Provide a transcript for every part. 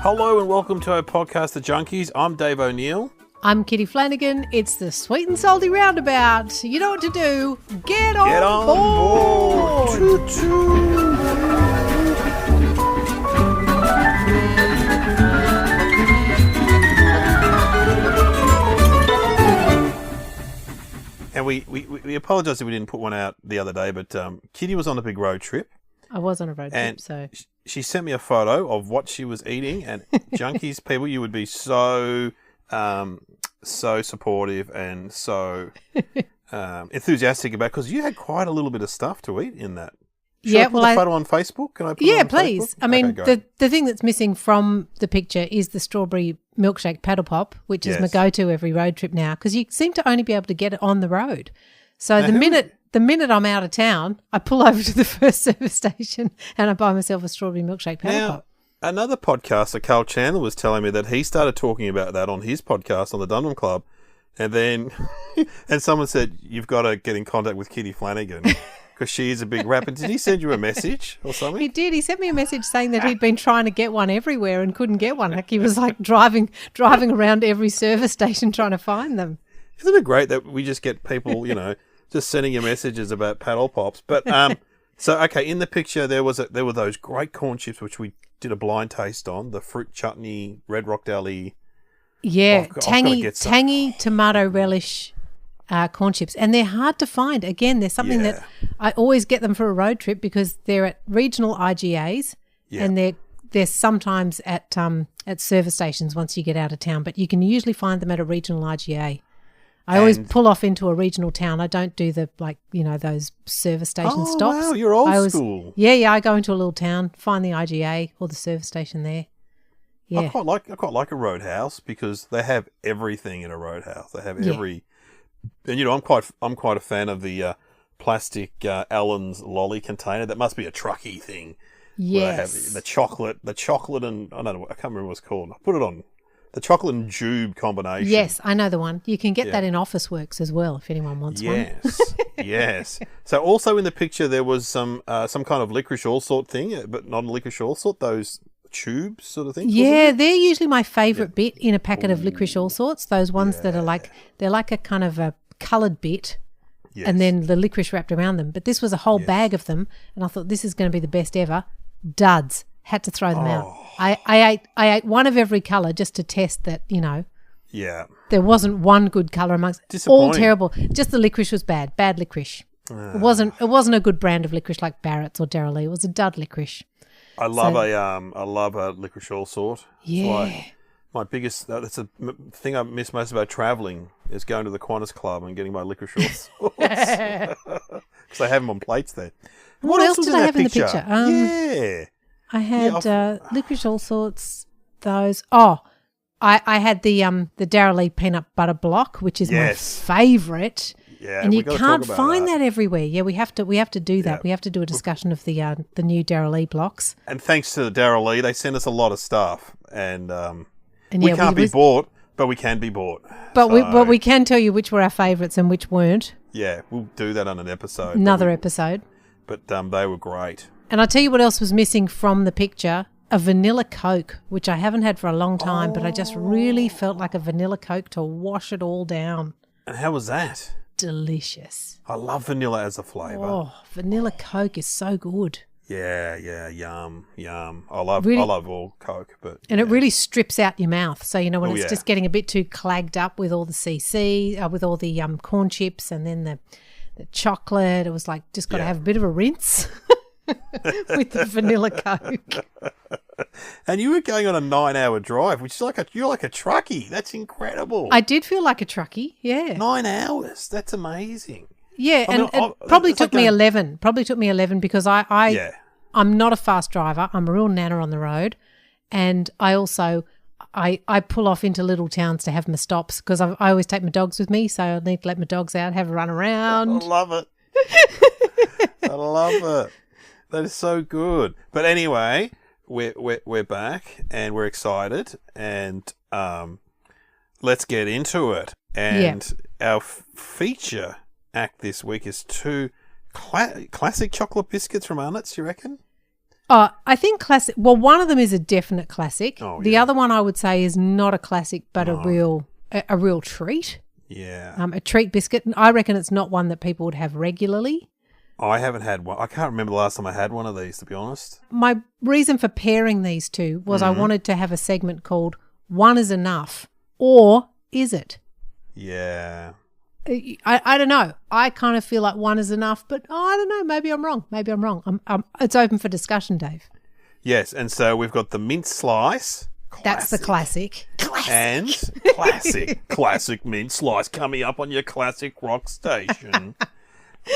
Hello and welcome to our podcast, The Junkees. I'm Dave O'Neill. I'm Kitty Flanagan. It's the Sweet and Salty Roundabout. You know what to do. Get on board. Choo-choo. And we apologise if we didn't put one out the other day, but Kitty was on a big road trip. I was on a road trip, so... She sent me a photo of what she was eating, and Junkies people, you would be so supportive and so enthusiastic about, because you had quite a little bit of stuff to eat in that. Should I put the photo on Facebook? Can I put it on please. Facebook? I mean, the thing that's missing from the picture is the strawberry milkshake paddle pop, which is my go-to every road trip now, because you seem to only be able to get it on the road. So now, the minute I'm out of town, I pull over to the first service station and I buy myself a strawberry milkshake paddle pop. Another podcaster, Carl Chandler, was telling me that he started talking about that on his podcast on the Dunham Club, and then and someone said, you've got to get in contact with Kitty Flanagan because she is a big rapper. Did he send you a message or something? He did. He sent me a message saying that he'd been trying to get one everywhere and couldn't get one. Like he was like driving around every service station trying to find them. Isn't it great that we just get people, just sending you messages about paddle pops? But so okay, in the picture there were those great corn chips which we did a blind taste on, the fruit chutney, Red Rock Deli. Yeah, tangy tomato relish corn chips, and they're hard to find. Again, there's something that I always get them for a road trip because they're at regional IGAs, and they're sometimes at service stations once you get out of town, but you can usually find them at a regional IGA. I always pull off into a regional town. I don't do the, those service station stops. Oh, wow, you're old school. Yeah, I go into a little town, find the IGA or the service station there. Yeah. I quite like a roadhouse because they have everything in a roadhouse. They have every... And, I'm quite a fan of the plastic Allen's lolly container. That must be a trucky thing. Yes. They have the chocolate and... I don't know, I can't remember what it's called. I put it on... The chocolate and jube combination. Yes, I know the one. You can get that in Officeworks as well if anyone wants one. Yes. So also in the picture there was some kind of licorice all sort thing, but not a licorice all sort, those tubes sort of things. Yeah, they're usually my favourite bit in a packet of licorice all sorts, those ones that are they're like a kind of a coloured bit and then the licorice wrapped around them. But this was a whole bag of them and I thought this is going to be the best ever. Duds. Had to throw them out. I ate one of every colour just to test that, Yeah. There wasn't one good colour amongst all terrible. Just the licorice was bad licorice. It wasn't a good brand of licorice like Barrett's or Darrell. It was a dud licorice. I love a licorice all sort. Yeah. My biggest that's a thing I miss most about travelling is going to the Qantas Club and getting my licorice all sorts. Because they have them on plates there. What else did I have in the picture? I had licorice all sorts. Those. Oh, I had the Darrell peanut butter block, which is my favourite. Yeah, and you can't find that everywhere. Yeah, we have to do that. We have to do a discussion of the new Darrell blocks. And thanks to Darrell, they send us a lot of stuff, and we can't be bought, but we can be bought. But we can tell you which were our favourites and which weren't. Yeah, we'll do that on an episode. Another episode. But they were great. And I'll tell you what else was missing from the picture, a vanilla Coke, which I haven't had for a long time, but I just really felt like a vanilla Coke to wash it all down. And how was that? Delicious. I love vanilla as a flavour. Oh, vanilla Coke is so good. Yeah, yum. I love all Coke. And it really strips out your mouth. So, when it's just getting a bit too clagged up with all the CC, with all the corn chips and then the chocolate, it was like just got to have a bit of a rinse. With the vanilla Coke. And you were going on a 9-hour drive, which is you're like a truckie. That's incredible. I did feel like a truckie, yeah. 9 hours. That's amazing. Yeah, it probably took me 11. Probably took me 11 because I'm not a fast driver. I'm a real nana on the road. And I also I pull off into little towns to have my stops because I always take my dogs with me, so I need to let my dogs out, have a run around. I love it. I love it. That is so good. But anyway, we're back and we're excited and let's get into it. And our feature act this week is two classic chocolate biscuits from Arnotts, you reckon? Oh, I think classic. Well, one of them is a definite classic. Oh, the other one I would say is not a classic, but a real treat. Yeah. A treat biscuit. I reckon it's not one that people would have regularly. I haven't had one. I can't remember the last time I had one of these, to be honest. My reason for pairing these two was I wanted to have a segment called One is Enough, or Is It? Yeah. I don't know. I kind of feel like one is enough, but I don't know. Maybe I'm wrong. It's open for discussion, Dave. Yes, and so we've got the mint slice. Classic. That's the classic. And classic mint slice coming up on your classic rock station.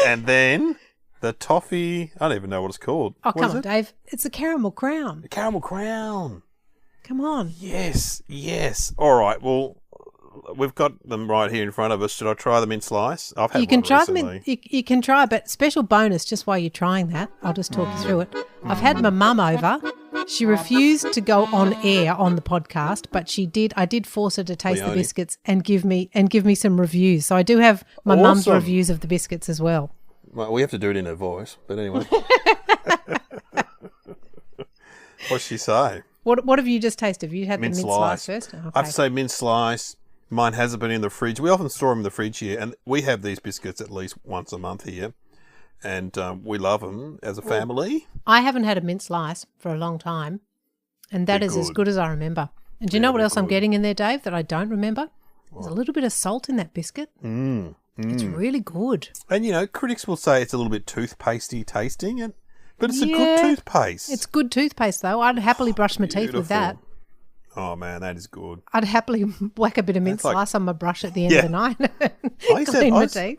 And then the toffee, I don't even know what it's called. Oh, come on, Dave. It's the caramel crown. The caramel crown. Come on. Yes. All right, well, we've got them right here in front of us. Should I try the mint slice? I've had you can one try recently. them. You can try, but special bonus just while you're trying that. I'll just talk you through it. I've had my mum over. She refused to go on air on the podcast, but she did. I did force her to taste the biscuits and give me some reviews. So I do have my mum's reviews of the biscuits as well. Well, we have to do it in her voice, but anyway. What's she say? What have you just tasted? Have you had mint the mint slice first? Okay. I have to say mint slice. Mine hasn't been in the fridge. We often store them in the fridge here, and we have these biscuits at least once a month here, and we love them as a family. I haven't had a mint slice for a long time, and that is as good as I remember. And do you know what else I'm getting in there, Dave, that I don't remember? There's a little bit of salt in that biscuit. It's really good. And, critics will say it's a little bit toothpastey tasting, but it's a good toothpaste. It's good toothpaste, though. I'd happily brush my teeth with that. Oh, man, that is good. I'd happily whack a bit of mint slice on my brush at the end of the night and clean my teeth.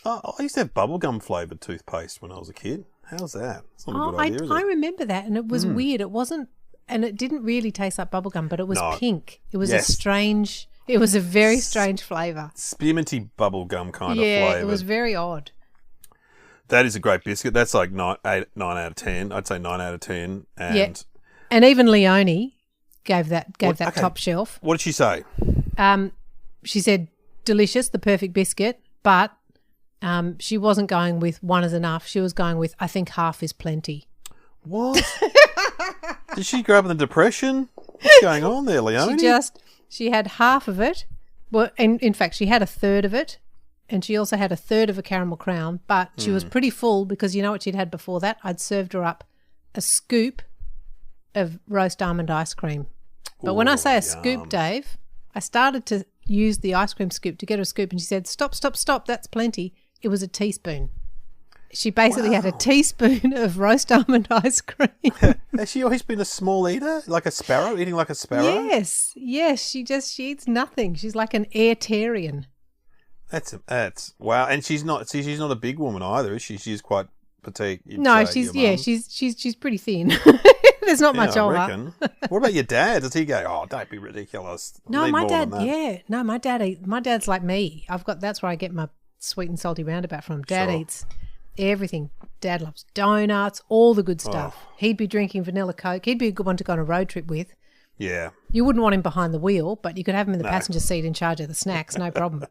I used to have bubblegum flavoured toothpaste when I was a kid. How's that? It's not a good idea, is it? I remember that, and it was weird. It wasn't, and it didn't really taste like bubblegum, but it was pink. It was it was a very strange flavour. Spearminty bubblegum kind of flavour. Yeah, it was very odd. That is a great biscuit. That's like 9 out of 10. I'd say 9 out of 10. And and even Leonie gave that top shelf. What did she say? She said delicious, the perfect biscuit, but she wasn't going with one is enough. She was going with I think half is plenty. What? Did she grow up in the Depression? What's going on there, Leonie? She had half of it. Well, in fact, she had a third of it, and she also had a third of a caramel crown, but she was pretty full because you know what she'd had before that? I'd served her up a scoop of roast almond ice cream. But when I say a scoop, Dave, I started to use the ice cream scoop to get her a scoop, and she said, stop, that's plenty. It was a teaspoon. She basically had a teaspoon of roast almond ice cream. Has she always been a small eater, like a sparrow, eating like a sparrow? Yes. She eats nothing. She's like an airtarian. That's wow. And she's not a big woman either, is she? She's quite petite. No, she's pretty thin. There's not much on her. What about your dad? Does he go, oh, don't be ridiculous? No, my dad, No, my dad's like me. That's where I get my sweet and salty roundabout from. Dad eats everything. Dad loves donuts, all the good stuff. He'd be drinking vanilla Coke. He'd be a good one to go on a road trip with. Yeah. You wouldn't want him behind the wheel, but you could have him in the passenger seat in charge of the snacks, no problem.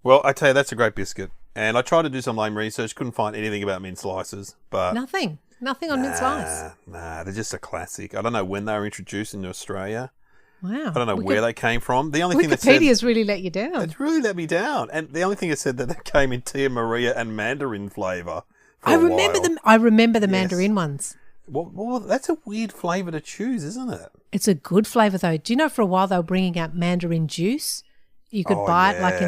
Well, I tell you, that's a great biscuit. And I tried to do some lame research, couldn't find anything about mint slices. But Nothing on mint slice. Nah, they're just a classic. I don't know when they were introduced into Australia. Wow. I don't know where they came from. The only thing that Wikipedia's really let you down. It's really let me down. And the only thing it said that they came in Tia Maria and mandarin flavour. I remember the mandarin ones. Well, that's a weird flavour to choose, isn't it? It's a good flavour though. Do you know for a while they were bringing out mandarin juice? You could buy it like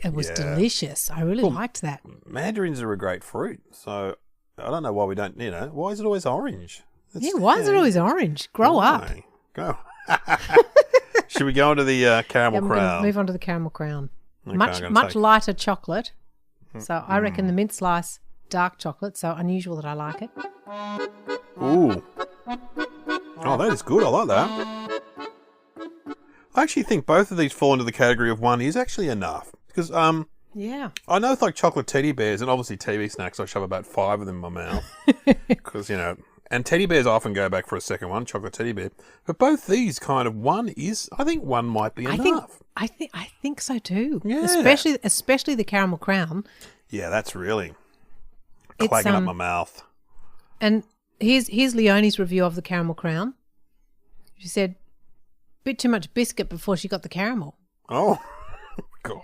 it was delicious. I really liked that. Mandarins are a great fruit. So I don't know why we don't, why is it always orange? Why is it always orange? Grow up. Go. Should we go on to the caramel crown? Move on to the caramel crown. Okay, much lighter chocolate. So I reckon the mint slice, dark chocolate. So unusual that I like it. Ooh. Oh, that is good. I like that. I actually think both of these fall into the category of one is actually enough. Because I know it's like chocolate teddy bears and obviously TV snacks. I shove about 5 of them in my mouth. Because, and teddy bears often go back for a second one, chocolate teddy bear. But both these kind of I think one might be enough. I think so too. Yeah. Especially the caramel crown. Yeah, that's really clagging up my mouth. And here's Leonie's review of the caramel crown. She said, bit too much biscuit before she got the caramel. Oh, God.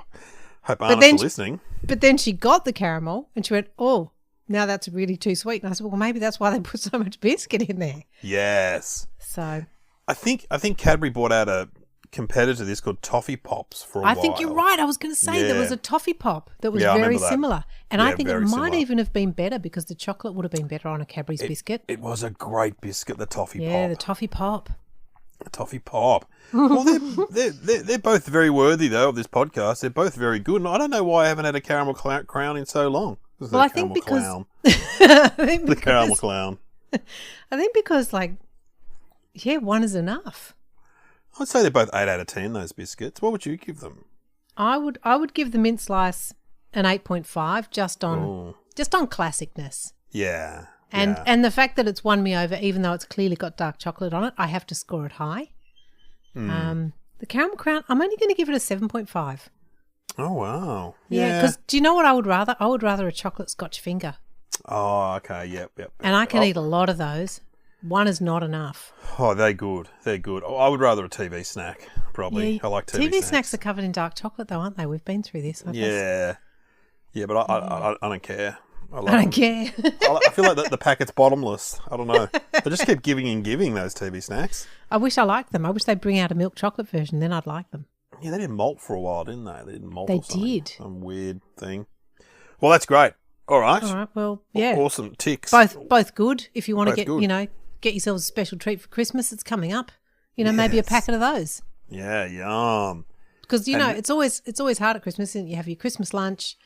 Hope Arnott's listening. But then she got the caramel and she went, oh, now that's really too sweet. And I said, well, maybe that's why they put so much biscuit in there. Yes. So I think Cadbury bought out a competitor to this called Toffee Pops for a while. I think you're right. I was going to say there was a toffee pop that was very similar. And I think it might even have been better because the chocolate would have been better on a Cadbury's biscuit. It was a great biscuit, the Toffee Pop. Yeah, the Toffee Pop. The Toffee Pop. Well, they're both very worthy, though, of this podcast. They're both very good. And I don't know why I haven't had a caramel crown in so long. Well, I think because... The caramel clown. I think because, like, yeah, one is enough. I'd say they're both 8 out of 10, those biscuits. What would you give them? I would give the mint slice an 8.5 just on classicness. Yeah. And the fact that it's won me over, even though it's clearly got dark chocolate on it, I have to score it high. The caramel crown, I'm only going to give it a 7.5. Oh, wow. Yeah, because do you know what I would rather? I would rather a chocolate Scotch finger. Oh, okay. Yep. And I can eat a lot of those. One is not enough. Oh, they're good. They're good. I would rather a TV snack, probably. I like TV snacks are covered in dark chocolate, though, aren't they? We've been through this. Yeah, but I don't care. I don't care. I feel like the packet's bottomless. I don't know. They just keep giving and giving those TV snacks. I wish I liked them. I wish they'd bring out a milk chocolate version. Then I'd like them. Yeah, they didn't malt for a while, didn't they? They didn't malt. They did. Some weird thing. Well, that's great. All right. Well, yeah. Awesome. Ticks. Both good. If you want to get yourselves a special treat for Christmas, it's coming up. Maybe a packet of those. Yeah, yum. Because it's always hard at Christmas, and you have your Christmas lunch,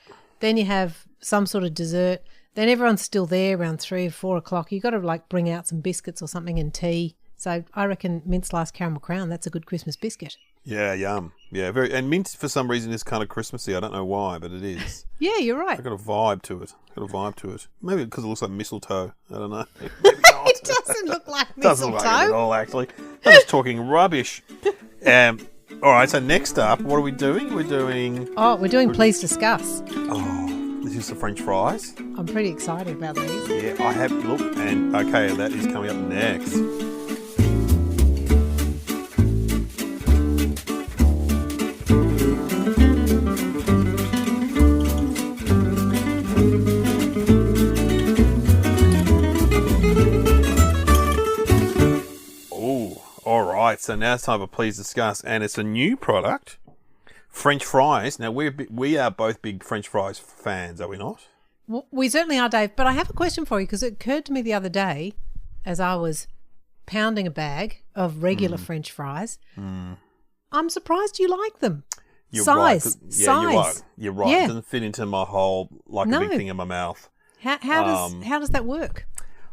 then you have some sort of dessert, then everyone's still there around 3 or 4 o'clock. You've got to bring out some biscuits or something and tea. So I reckon mint sliced caramel crown, that's a good Christmas biscuit. Yeah, yum. Yeah, and mint for some reason is kind of Christmassy. I don't know why, but it is. Yeah, you're right. I've got a vibe to it. Maybe because it looks like mistletoe. I don't know. Maybe not. It doesn't look like mistletoe. Doesn't look like it at all, actually. I'm just talking rubbish. All right, so next up, what are we doing? We're doing Please Discuss. Oh, this is the French fries. I'm pretty excited about these. Yeah, I have. Look, and okay, that is coming up next. Right, so now it's time for Please Discuss, and it's a new product, French fries. Now, we are both big French fries fans, are we not? We certainly are, Dave, but I have a question for you because it occurred to me the other day as I was pounding a bag of regular French fries. I'm surprised you like them. You're Size. right. Yeah, you're right. Yeah. It doesn't fit into my whole, a big thing in my mouth. How does that work?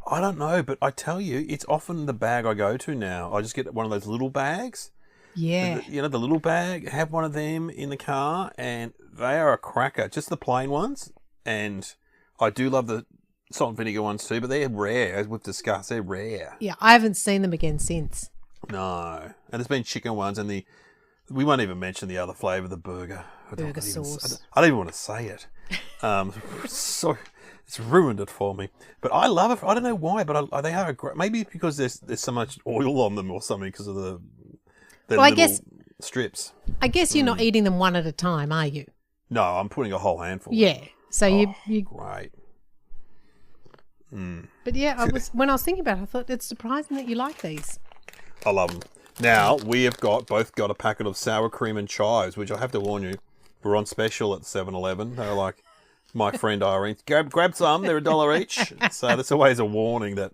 I don't know, but I tell you, it's often the bag I go to now. I just get one of those little bags. Yeah. The little bag, have one of them in the car, and they are a cracker. Just the plain ones. And I do love the salt and vinegar ones too, but they're rare, as we've discussed. They're rare. Yeah, I haven't seen them again since. No. And there's been chicken ones, and we won't even mention the other flavour, the burger. Burger sauce. I don't even want to say it. So... It's ruined it for me. But I love it. I don't know why, but they have maybe because there's so much oil on them or something because of the little strips. I guess you're not eating them one at a time, are you? No, I'm putting a whole handful. Yeah. So you great. But yeah, when I was thinking about it, I thought it's surprising that you like these. I love them. Now, we have both got a packet of sour cream and chives, which I have to warn you, we're on special at 7-Eleven. They're like... My friend Irene, grab some. They're $1 each. So that's always a warning that,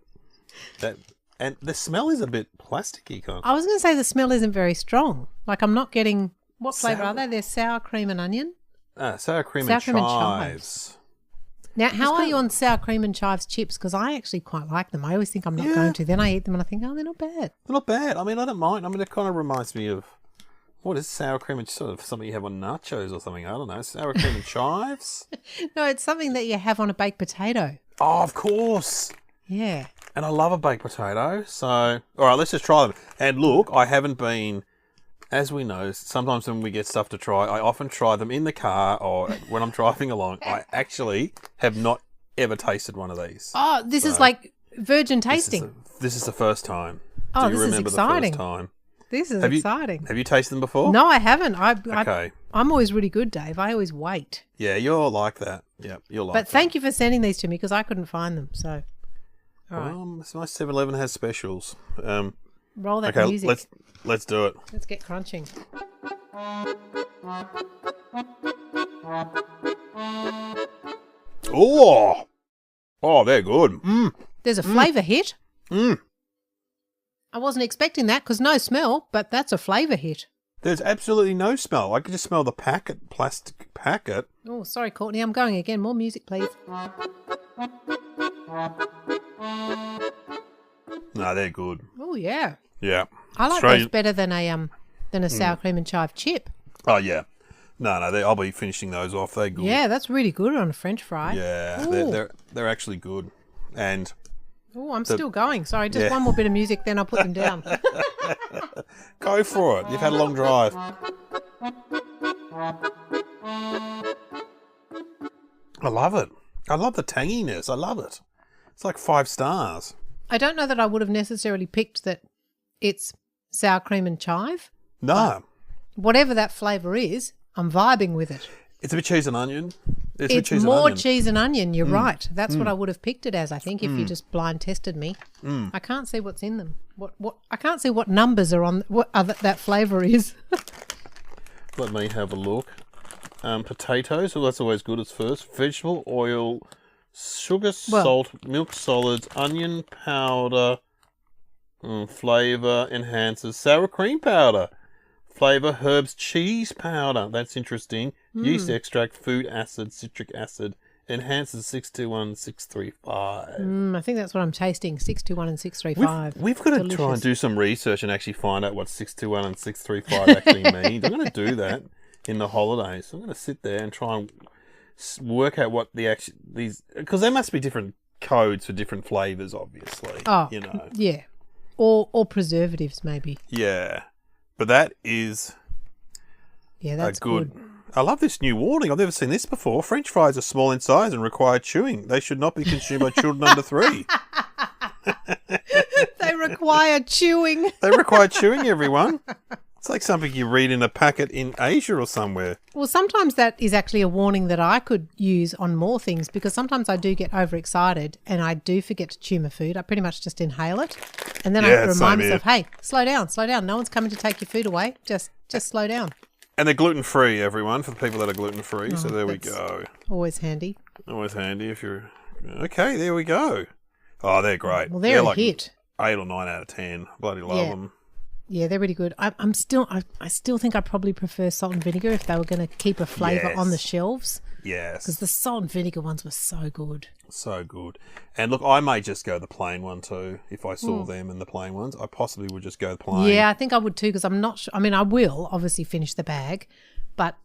and the smell is a bit plasticky, kind of. I was going to say the smell isn't very strong. Like I'm not getting what flavour are they? They're sour cream and onion. Sour cream and chives. Now, how are you on sour cream and chives chips? Because I actually quite like them. I always think I'm not going to. Then I eat them and I think, oh, they're not bad. They're not bad. I mean, I don't mind. I mean, it kind of reminds me of. What is sour cream and sort of something you have on nachos or something? I don't know. Sour cream and chives? No, it's something that you have on a baked potato. Oh, of course. Yeah. And I love a baked potato. So, all right, let's just try them. And look, I haven't been, as we know, sometimes when we get stuff to try, I often try them in the car or when I'm driving along. I actually have not ever tasted one of these. Oh, this is like virgin tasting. This is the first time. Oh, Do you this is remember exciting. the first time? This is exciting. Have you tasted them before? No, I haven't. Okay. I'm always really good, Dave. I always wait. Yeah, you're like that. Yeah, you're like that. But thank you for sending these to me because I couldn't find them. So, all right. It's nice 7-Eleven has specials. Roll that music. Let's do it. Let's get crunching. Oh, they're good. There's a flavour hit. I wasn't expecting that because no smell, but that's a flavour hit. There's absolutely no smell. I could just smell the plastic packet. Oh, sorry, Courtney. I'm going again. More music, please. No, they're good. Oh, yeah. Yeah. I like those better than a sour cream and chive chip. Oh, yeah. No, I'll be finishing those off. They're good. Yeah, that's really good on a French fry. Yeah, they're actually good. And I'm still going. Sorry, just one more bit of music, then I'll put them down. Go for it. You've had a long drive. I love it. I love the tanginess. I love it. It's like 5 stars. I don't know that I would have necessarily picked that it's sour cream and chive. No. Whatever that flavour is, I'm vibing with it. It's a bit cheese and onion. It's more cheese and onion. You're right. That's what I would have picked it as, I think, if you just blind tested me. I can't see what's in them. What I can't see what numbers are on what that flavour is. Let me have a look. Potatoes. Well, that's always good. It's first. Vegetable oil, sugar, salt, milk solids, onion powder, flavour enhancers, sour cream powder. Flavour, herbs, cheese powder. That's interesting. Yeast extract, food acid, citric acid. Enhances 621 635. I think that's what I'm tasting. 621 and 635. We've got to try and do some research and actually find out what 621 and 635 actually means. I'm going to do that in the holidays. So I'm going to sit there and try and work out what these, because there must be different codes for different flavours, obviously. Oh, you know. Yeah. Or preservatives, maybe. Yeah. But that is that's good. I love this new warning. I've never seen this before. French fries are small in size and require chewing. They should not be consumed by children under 3. They require chewing. They require chewing, everyone. It's like something you read in a packet in Asia or somewhere. Well, sometimes that is actually a warning that I could use on more things because sometimes I do get overexcited and I do forget to chew my food. I pretty much just inhale it. And then I have to remind myself, hey, slow down. No one's coming to take your food away. Just slow down. And they're gluten-free, everyone, for the people that are gluten-free. So there we go. Always handy. Always handy if you're... Okay, there we go. Oh, they're great. Well, they're a hit. 8 or 9 out of 10. Bloody love them. Yeah, they're really good. I still think I probably prefer salt and vinegar if they were going to keep a flavour on the shelves. Yes. Because the salt and vinegar ones were so good. So good. And look, I may just go the plain one too. If I saw them in the plain ones, I possibly would just go the plain. Yeah, I think I would too because I'm not sure. I mean, I will obviously finish the bag, but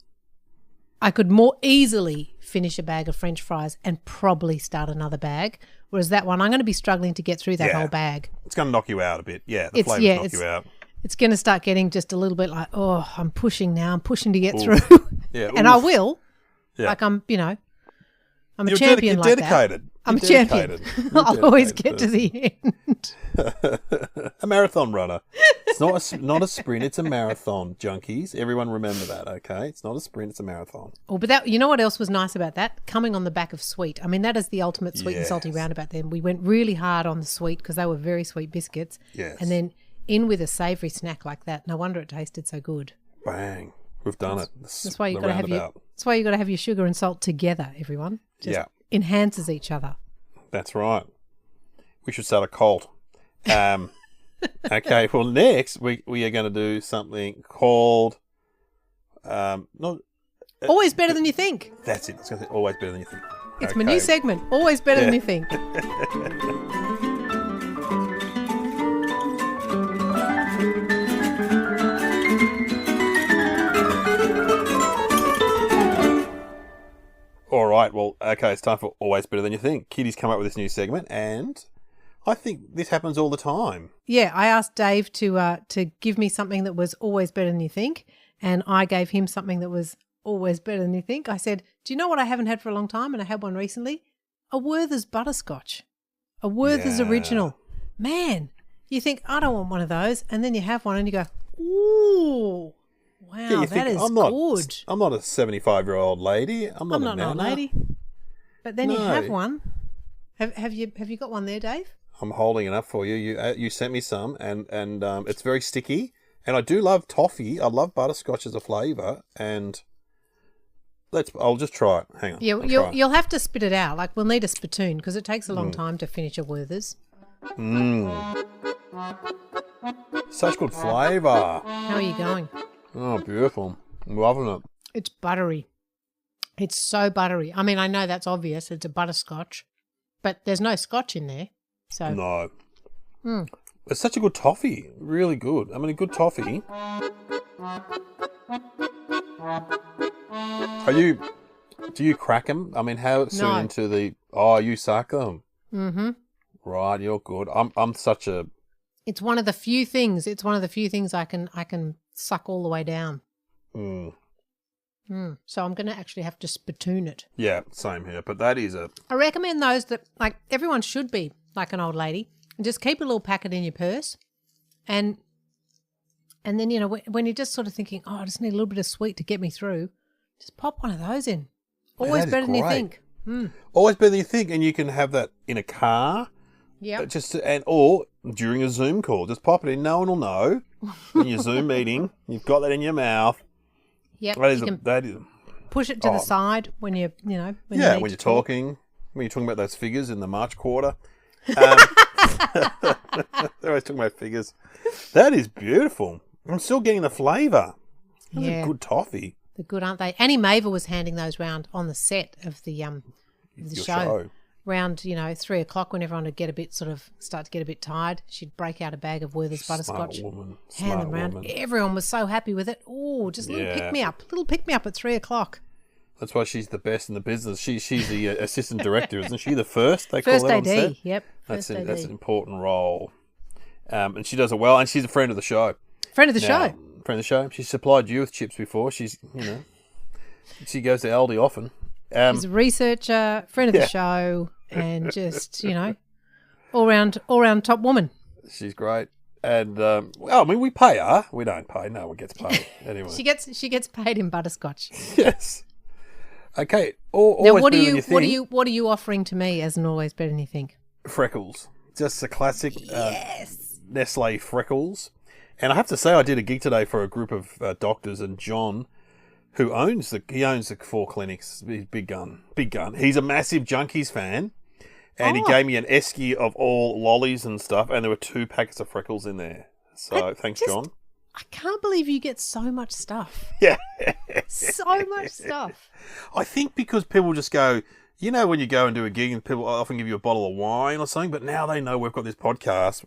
I could more easily finish a bag of French fries and probably start another bag. Whereas that one, I'm going to be struggling to get through that whole bag. It's going to knock you out a bit. Yeah, the flavours knock you out. It's going to start getting just a little bit like, I'm pushing now. I'm pushing to get through. Yeah, and I will. Yeah. Like I'm a champion like dedicated. I'm a champion. I'll always get to the end. A marathon runner. It's not a sprint. It's a marathon, junkies. Everyone remember that, okay? It's not a sprint. It's a marathon. Oh, but you know what else was nice about that? Coming on the back of sweet. I mean, that is the ultimate sweet and salty roundabout. Then we went really hard on the sweet because they were very sweet biscuits. Yes. And then in with a savoury snack like that. No wonder it tasted so good. Bang. We've done it. That's why you got to have your sugar and salt together, everyone. Just enhances each other. That's right. We should start a cult. Okay, well, next we are going to do something called Always Better Than You Think. That's it. It's going to be Always Better Than You Think. It's my new segment, Always Better Than You Think. All right, well, okay, it's time for Always Better Than You Think. Kitty's come up with this new segment, and I think this happens all the time. Yeah, I asked Dave to give me something that was always better than you think, and I gave him something that was always better than you think. I said, do you know what I haven't had for a long time, and I had one recently? A Werther's butterscotch. A Werther's original. Man, you think, I don't want one of those. And then you have one and you go, ooh, wow, that is good. I'm not a 75-year-old lady. I'm not an old lady. But then you have one. Have you got one there, Dave? I'm holding it up for you. You sent me some, and it's very sticky. And I do love toffee. I love butterscotch as a flavour. And I'll just try it. Hang on. Yeah, you'll have to spit it out. Like, we'll need a spittoon because it takes a long time to finish a Werther's. Such good flavour. How are you going? Oh, beautiful. I'm loving it. It's buttery. It's so buttery. I mean, I know that's obvious. It's a butterscotch. But there's no scotch in there. So No. It's such a good toffee. Really good. I mean, a good toffee. Do you crack them? I mean, how soon into the... Oh, you suck them? Mm-hmm. Right, you're good. I'm such a... It's one of the few things. I can suck all the way down. So I'm going to actually have to spittoon it. Yeah, same here. But that is I recommend those that, like, everyone should be like an old lady. And just keep a little packet in your purse. And then, you know, when you're just sort of thinking, oh, I just need a little bit of sweet to get me through, just pop one of those in. Always better than you think. Always better than you think. And you can have that in a car. Yeah. Or during a Zoom call. Just pop it in. No one will know. In your Zoom meeting, you've got that in your mouth. Yep. That is push it to the side when you're talking. When you're talking about those figures in the March quarter. They're always talking about figures. That is beautiful. I'm still getting the flavour. That's a good toffee. They're good, aren't they? Annie Maver was handing those round on the set of the show. Round, 3:00 when everyone would start to get a bit tired. She'd break out a bag of Werther's butterscotch, hand them round. Everyone was so happy with it. Oh, just a little pick me up at 3:00. That's why she's the best in the business. She's the assistant director, isn't she? The first they call that on AD. set. Yep. That's an important role, and she does it well. And she's a friend of the show. Friend of the show. She supplied you with chips before. She's she goes to Aldi often. She's a researcher, friend of the show, and just all round top woman. She's great. And I mean, we pay her. We don't pay. No one gets paid anyway. She gets paid in butterscotch. Yes. Okay. Now, what are you offering to me as an always better than you think? Freckles, just the classic Nestle freckles. And I have to say, I did a gig today for a group of doctors, and John, who owns the 4 clinics, he's big gun. He's a massive Junkees fan, and he gave me an esky of all lollies and stuff, and there were 2 packets of freckles in there. So thanks, John. I can't believe you get so much stuff. Yeah. So much stuff. I think because people just go, when you go and do a gig and people often give you a bottle of wine or something, but now they know we've got this podcast.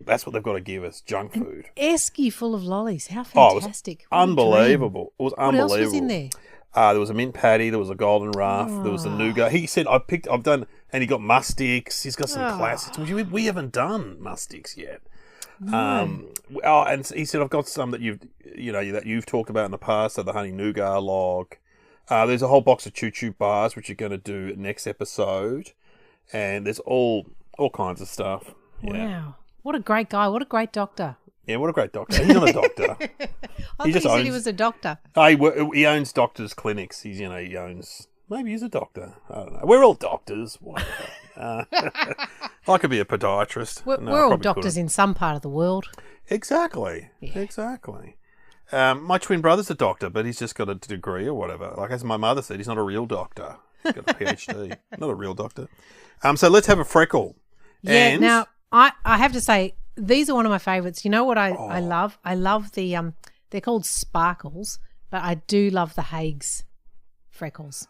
That's what they've got to give us, junk food. An esky full of lollies. How fantastic. It was unbelievable. It was unbelievable. What else was in there? There was a mint patty. There was a golden ruff. There was a nougat. He said, I've done, and he got mustics. He's got some classics. We haven't done mustics yet. No. And he said, I've got some that you've talked about in the past, so the honey nougat log. There's a whole box of choo-choo bars, which you're going to do next episode. And there's all kinds of stuff. Yeah. Wow. What a great guy. What a great doctor. Yeah, what a great doctor. He's not a doctor. He said he was a doctor. He owns doctors' clinics. He owns... Maybe he's a doctor. I don't know. We're all doctors. Whatever. I could be a podiatrist. We're all doctors in some part of the world. Exactly. Yeah. Exactly. My twin brother's a doctor, but he's just got a degree or whatever. Like as my mother said, he's not a real doctor. He's got a PhD. Not a real doctor. So let's have a freckle. Yeah, now... I have to say, these are one of my favourites. You know what I love? I love the, they're called sparkles, but I do love the Haig's freckles.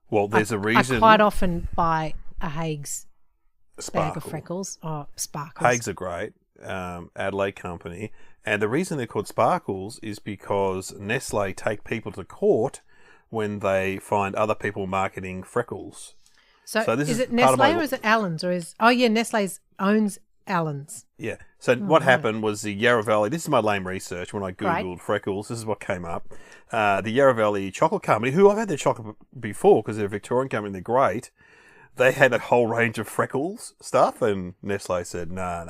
Well, there's a reason. I quite often buy a Haig's bag of freckles. Oh, sparkles. Haig's are great, Adelaide company. And the reason they're called sparkles is because Nestle take people to court when they find other people marketing freckles. So this is it Nestle or is it Allen's? Nestle owns Allen's. Yeah. So what happened was the Yarra Valley, this is my lame research when I Googled freckles, this is what came up. The Yarra Valley Chocolate Company, who I've had their chocolate before because they're a Victorian company, they're great. they had a whole range of Freckles stuff, and Nestle said, nah,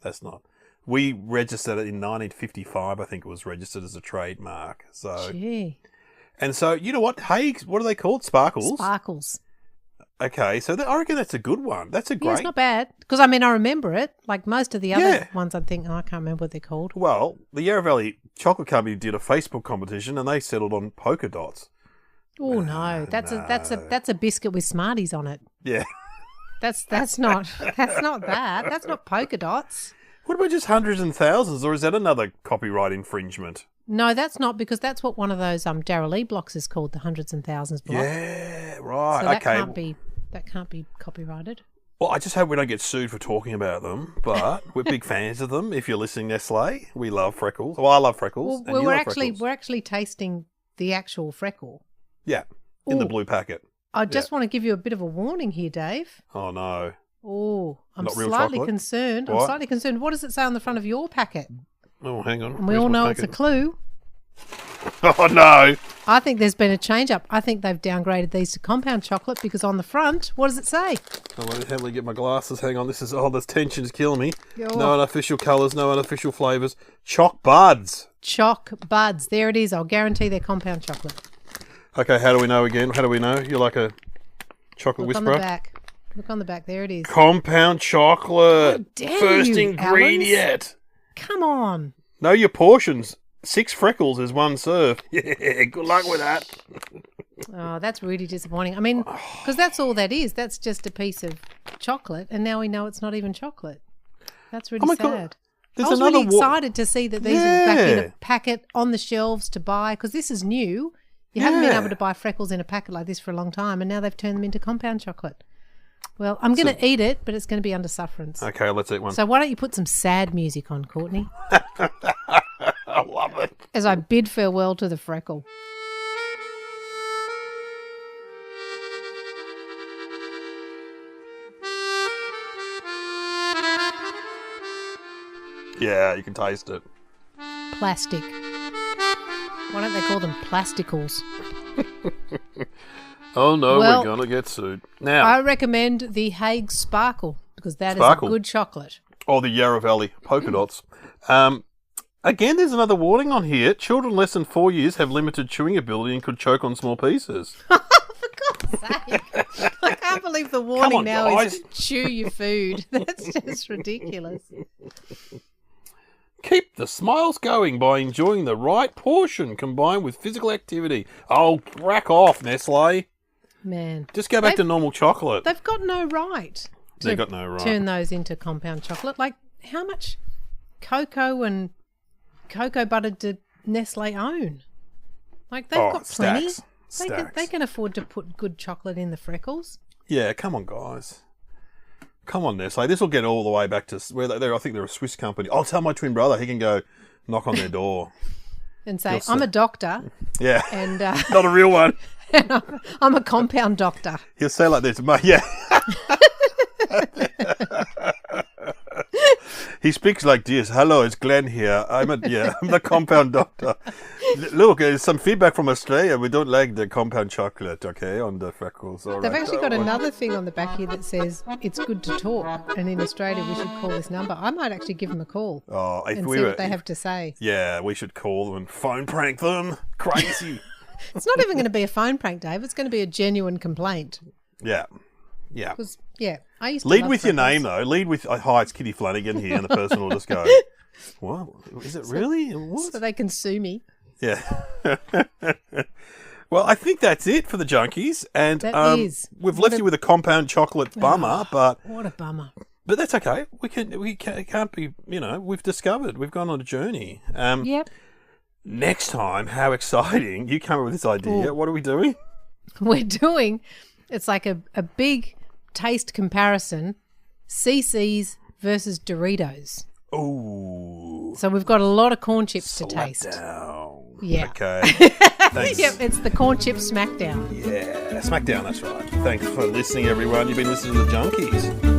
that's not. We registered it in 1955, I think it was registered as a trademark. So, gee. And so, you know what? Hague's, what are they called? Sparkles? Sparkles. Okay, so I reckon that's a good one. That's a great... Yeah, it's not bad. Because, I mean, I remember it. Like most of the other ones, I think, I can't remember what they're called. Well, the Yarra Valley Chocolate Company did a Facebook competition, and they settled on polka dots. Oh, no. That's a biscuit with Smarties on it. Yeah. That's not that. That's not polka dots. What about just hundreds and thousands, or is that another copyright infringement? No, that's not, because that's what one of those Darryl E blocks is called, the hundreds and thousands block. Yeah, right. So that Okay. can't be copyrighted. Well, I just hope we don't get sued for talking about them, but we're big fans of them. If you're listening, Nestle, we love Freckles. Well, I love Freckles. Well, we're actually tasting the actual Freckle. Yeah, in the blue packet. I just want to give you a bit of a warning here, Dave. Oh, no. Oh, I'm Not real slightly chocolate? concerned. What? I'm slightly concerned. What does it say on the front of your packet? Oh, hang on. And we all know it's a clue. Oh, no. I think there's been a change up. I think they've downgraded these to compound chocolate, because on the front, what does it say? Oh, let me heavily get my glasses. Hang on. This tension's killing me. Oh. No unofficial colours, no unofficial flavours. Choc buds. Choc buds. There it is. I'll guarantee they're compound chocolate. Okay, how do we know again? How do we know? You're like a chocolate Look whisperer. on the back. Look on the back. There it is. Compound chocolate. How dare First you, ingredient. Come on. Know your portions. 6 Freckles is 1 serve. Yeah, good luck with that. Oh, that's really disappointing. I mean, because that's all that is. That's just a piece of chocolate, and now we know it's not even chocolate. That's really sad. God. I was really excited to see that these are back in a packet on the shelves to buy, because this is new. You haven't been able to buy Freckles in a packet like this for a long time, and now they've turned them into compound chocolate. Well, I'm going to eat it, but it's going to be under sufferance. Okay, let's eat one. So why don't you put some sad music on, Courtney? I love it. As I bid farewell to the Freckle. Yeah, you can taste it. Plastic. Why don't they call them plasticals? Oh, no, we're going to get sued. Now, I recommend the Hague Sparkle, because that is a good chocolate. Or the Yarra Valley polka dots. Again, there's another warning on here. Children less than 4 years have limited chewing ability and could choke on small pieces. For God's sake. I can't believe the warning is chew your food. That's just ridiculous. Keep the smiles going by enjoying the right portion combined with physical activity. Oh, crack off, Nestle. Man. Just go back to normal chocolate. They've got no right to turn those into compound chocolate. Like, how much cocoa and cocoa butter did Nestle own? Like, they've got plenty. Stacks. They can afford to put good chocolate in the Freckles. Yeah, come on, guys. Come on, Nestle. This will get all the way back to where I think they're a Swiss company. I'll tell my twin brother. He can go knock on their door. And say, I'm a doctor. Yeah. And not a real one. And I'm a compound doctor. He'll say like this, yeah. He speaks like this. Hello, it's Glenn here. I'm the compound doctor. Look, there's some feedback from Australia. We don't like the compound chocolate, okay, on the Freckles. All They've right. actually got another thing on the back here that says it's good to talk. And in Australia, we should call this number. I might actually give them a call and see what they have to say. Yeah, we should call them and phone prank them. Crazy. It's not even going to be a phone prank, Dave. It's going to be a genuine complaint. Yeah. Yeah. Because, I used to lead love with Freckles. your name, though. Lead with, hi, it's Kitty Flanagan here, and the person will just go, what? Is it really? What? So they can sue me. Yeah. Well, I think that's it for the Junkees. And we've left you with a compound chocolate bummer, but... What a bummer. But that's okay. It can't be, we've discovered. We've gone on a journey. Yep. Next time, how exciting. You came up with this idea. Ooh. What are we doing? It's like a big taste comparison, CC's versus Doritos. Ooh. So we've got a lot of corn chips to taste. Down. Yeah. Okay. Thanks. Yep, it's the corn chip smackdown. Yeah, smackdown, that's right. Thanks for listening, everyone. You've been listening to the Junkees.